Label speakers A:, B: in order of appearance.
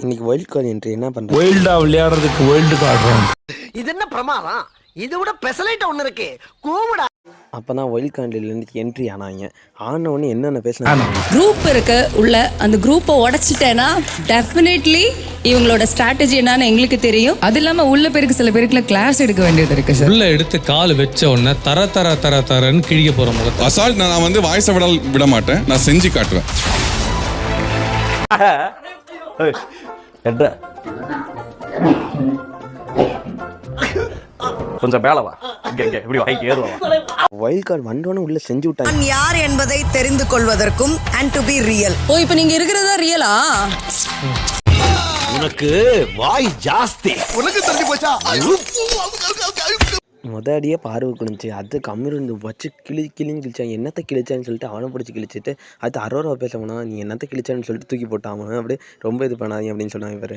A: இன்னைக்கு wild card entry என்ன பண்றேன்?
B: வைல்டா விளையாடுறதுக்கு வைல்டு கார்டு.
C: இது என்ன பிரமாதம்? இது விட பெசலைட் ஒண்ணு இருக்கு. கூவுடா.
A: அப்பதான் வைல்ட் கார்டுல இருந்து என்ட்ரி ஆனாங்க. ஆன உடனே என்னென்ன பேசினாங்க?
D: குரூப் இருக்கு உள்ள, அந்த குரூப்பை உடைச்சிட்டேன்னா டெஃபினெட்லி இவங்களோட ஸ்ட்ராட்டஜி என்னன்னு எங்களுக்கு தெரியும்.
E: அது இல்லாம உள்ள பேருக்கு சில பேருக்குல கிளாஸ் எடுக்க வேண்டியது இருக்கு சார்.
B: உள்ள எடுத்து கால் வச்ச உடனே தரன்னு கிழிக்க போற முகத்தை.
F: அசால்ட் நான் வந்து வாய்ஸ் விட மாட்டேன், நான் செஞ்சு காட்டுவேன்.
G: கொஞ்சம் மேல வா, இப்படி வாய்க்கு ஏறுவா.
A: வைல்ட் கார்டு வந்தோடனே உள்ள செஞ்சு விட்டாங்க.
C: நான் யார் என்பதை தெரிந்து கொள்வதற்கும் and to be real.
D: ஓ, இப்போ நீங்க இருக்கிறதா ரியலா?
G: உனக்கு வாய் ஜாஸ்தி. உனக்கு தள்ளி போச்சா?
A: அடியே பார்வை குடிச்சு அது கம்மிருந்து வச்சு கிளின்னு கிழிச்சான். என்னத்தை கிழிச்சான்னு சொல்லிட்டு அவனை பிடிச்சி கிழிச்சிட்டு அது அரோரா பேச போனா நீ என்னத்தை கிழிச்சான்னு சொல்லிட்டு தூக்கி போட்டான். அப்படியே ரொம்ப இது பண்ணாதீங்க அப்படின்னு சொன்னாங்க இவர்.